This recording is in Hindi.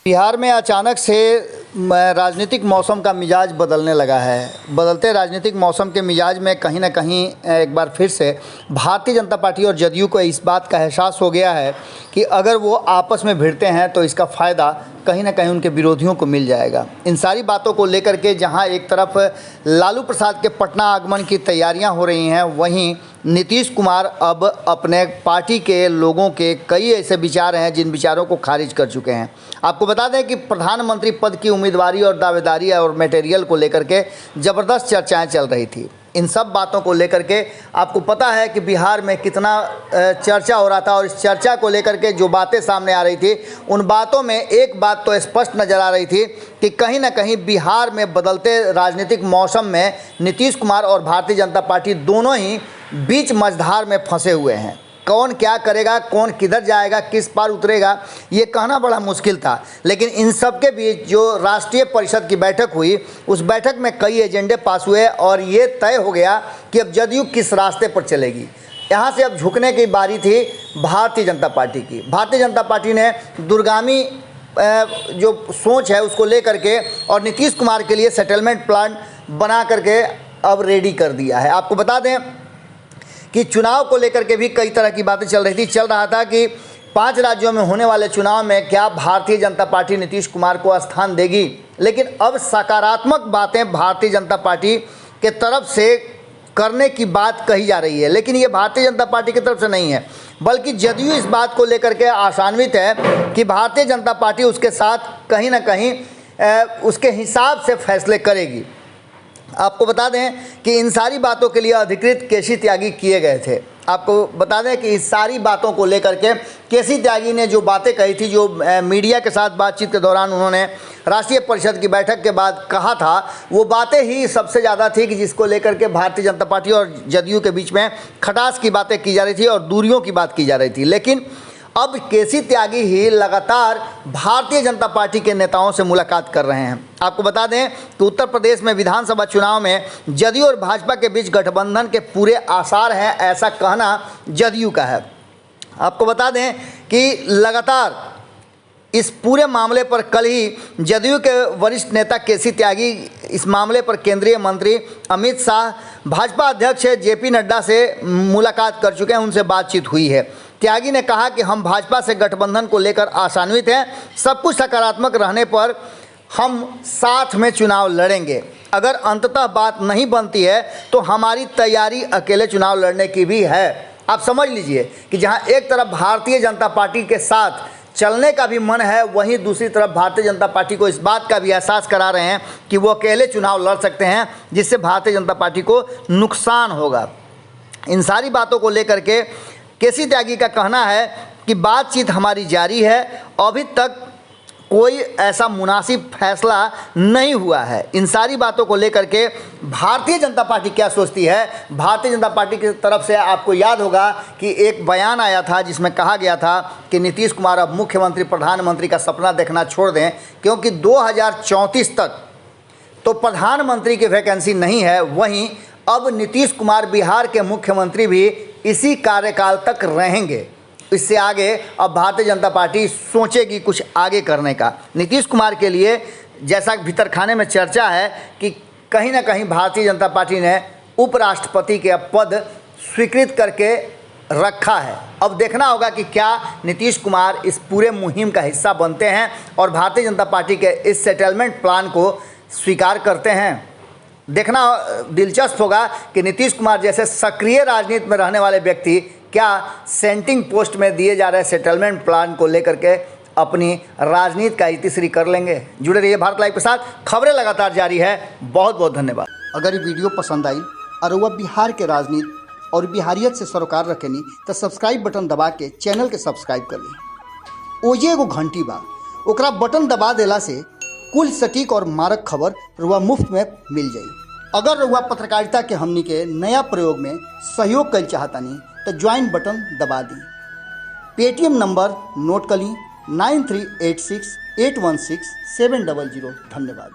बिहार में अचानक से राजनीतिक मौसम का मिजाज बदलने लगा है। बदलते राजनीतिक मौसम के मिजाज में कहीं ना कहीं एक बार फिर से भारतीय जनता पार्टी और जदयू को इस बात का एहसास हो गया है कि अगर वो आपस में भिड़ते हैं तो इसका फ़ायदा कहीं ना कहीं उनके विरोधियों को मिल जाएगा। इन सारी बातों को लेकर के जहां एक तरफ लालू प्रसाद के पटना आगमन की तैयारियां हो रही हैं, वहीं नीतीश कुमार अब अपने पार्टी के लोगों के कई ऐसे विचार हैं जिन विचारों को खारिज कर चुके हैं। आपको बता दें कि प्रधानमंत्री पद की उम्मीदवारी और दावेदारी और मटेरियल को लेकर के ज़बरदस्त चर्चाएं चल रही थी। इन सब बातों को लेकर के आपको पता है कि बिहार में कितना चर्चा हो रहा था, और इस चर्चा को लेकर के जो बातें सामने आ रही थी, उन बातों में एक बात तो स्पष्ट नज़र आ रही थी कि कहीं ना कहीं बिहार में बदलते राजनीतिक मौसम में नीतीश कुमार और भारतीय जनता पार्टी दोनों ही बीच मझधार में फंसे हुए हैं। कौन क्या करेगा, कौन किधर जाएगा, किस पार उतरेगा, ये कहना बड़ा मुश्किल था। लेकिन इन सब के बीच जो राष्ट्रीय परिषद की बैठक हुई, उस बैठक में कई एजेंडे पास हुए और ये तय हो गया कि अब जदयू किस रास्ते पर चलेगी। यहाँ से अब झुकने की बारी थी भारतीय जनता पार्टी की। भारतीय जनता पार्टी ने दूरगामी जो सोच है उसको लेकर के और नीतीश कुमार के लिए सेटलमेंट प्लान बना करके अब रेडी कर दिया है। आपको बता दें कि चुनाव को लेकर के भी कई तरह की बातें चल रही थी। चल रहा था कि 5 राज्यों में होने वाले चुनाव में क्या भारतीय जनता पार्टी नीतीश कुमार को स्थान देगी, लेकिन अब सकारात्मक बातें भारतीय जनता पार्टी के तरफ से करने की बात कही जा रही है। लेकिन ये भारतीय जनता पार्टी की तरफ से नहीं है, बल्कि जदयू इस बात को लेकर के आशान्वित है कि भारतीय जनता पार्टी उसके साथ कहीं ना कहीं उसके हिसाब से फैसले करेगी। आपको बता दें कि इन सारी बातों के लिए अधिकृत केसी त्यागी किए गए थे। आपको बता दें कि इस सारी बातों को लेकर के केसी त्यागी ने जो बातें कही थी, जो मीडिया के साथ बातचीत के दौरान उन्होंने राष्ट्रीय परिषद की बैठक के बाद कहा था, वो बातें ही सबसे ज़्यादा थी कि जिसको लेकर के भारतीय जनता पार्टी और जदयू के बीच में खटास की बातें की जा रही थी और दूरियों की बात की जा रही थी। लेकिन अब केसी त्यागी ही लगातार भारतीय जनता पार्टी के नेताओं से मुलाकात कर रहे हैं। आपको बता दें कि उत्तर प्रदेश में विधानसभा चुनाव में जदयू और भाजपा के बीच गठबंधन के पूरे आसार हैं, ऐसा कहना जदयू का है। आपको बता दें कि लगातार इस पूरे मामले पर कल ही जदयू के वरिष्ठ नेता केसी त्यागी इस मामले पर केंद्रीय मंत्री अमित शाह, भाजपा अध्यक्ष जेपी नड्डा से मुलाकात कर चुके हैं, उनसे बातचीत हुई है। त्यागी ने कहा कि हम भाजपा से गठबंधन को लेकर आशान्वित हैं, सब कुछ सकारात्मक रहने पर हम साथ में चुनाव लड़ेंगे। अगर अंततः बात नहीं बनती है तो हमारी तैयारी अकेले चुनाव लड़ने की भी है। आप समझ लीजिए कि जहां एक तरफ भारतीय जनता पार्टी के साथ चलने का भी मन है, वहीं दूसरी तरफ भारतीय जनता पार्टी को इस बात का भी एहसास करा रहे हैं कि वो अकेले चुनाव लड़ सकते हैं, जिससे भारतीय जनता पार्टी को नुकसान होगा। इन सारी बातों को लेकर के केसी त्यागी का कहना है कि बातचीत हमारी जारी है, अभी तक कोई ऐसा मुनासिब फैसला नहीं हुआ है। इन सारी बातों को लेकर के भारतीय जनता पार्टी क्या सोचती है, भारतीय जनता पार्टी की तरफ से आपको याद होगा कि एक बयान आया था जिसमें कहा गया था कि नीतीश कुमार अब मुख्यमंत्री प्रधानमंत्री का सपना देखना छोड़ दें, क्योंकि 2034 तक तो प्रधानमंत्री की वैकेंसी नहीं है। वहीं अब नीतीश कुमार बिहार के मुख्यमंत्री भी इसी कार्यकाल तक रहेंगे। इससे आगे अब भारतीय जनता पार्टी सोचेगी कुछ आगे करने का। नीतीश कुमार के लिए जैसा भीतर खाने में चर्चा है कि कहीं ना कहीं भारतीय जनता पार्टी ने उपराष्ट्रपति के पद स्वीकृत करके रखा है। अब देखना होगा कि क्या नीतीश कुमार इस पूरे मुहिम का हिस्सा बनते हैं और भारतीय जनता पार्टी के इस सेटलमेंट प्लान को स्वीकार करते हैं। देखना दिलचस्प होगा कि नीतीश कुमार जैसे सक्रिय राजनीति में रहने वाले व्यक्ति क्या सेंटिंग पोस्ट में दिए जा रहे सेटलमेंट प्लान को लेकर के अपनी राजनीति का इतिश्री कर लेंगे। जुड़े रहिए भारत लाइव के साथ, खबरें लगातार जारी है। बहुत बहुत धन्यवाद। अगर ये वीडियो पसंद आई और वह बिहार के राजनीति और बिहारियत से सरोकार रखेनी तो सब्सक्राइब बटन दबा के चैनल के सब्सक्राइब कर ली। ओजे एगो घंटी बा, ओकरा बटन दबा देला से कुल सटीक और मारक खबर रुआ मुफ्त में मिल जाई। अगर रुआ पत्रकारिता के हमनी के नया प्रयोग में सहयोग कर चाहतानी तो ज्वाइन बटन दबा दी। पेटीएम नंबर नोट कर ली 9386816700। धन्यवाद।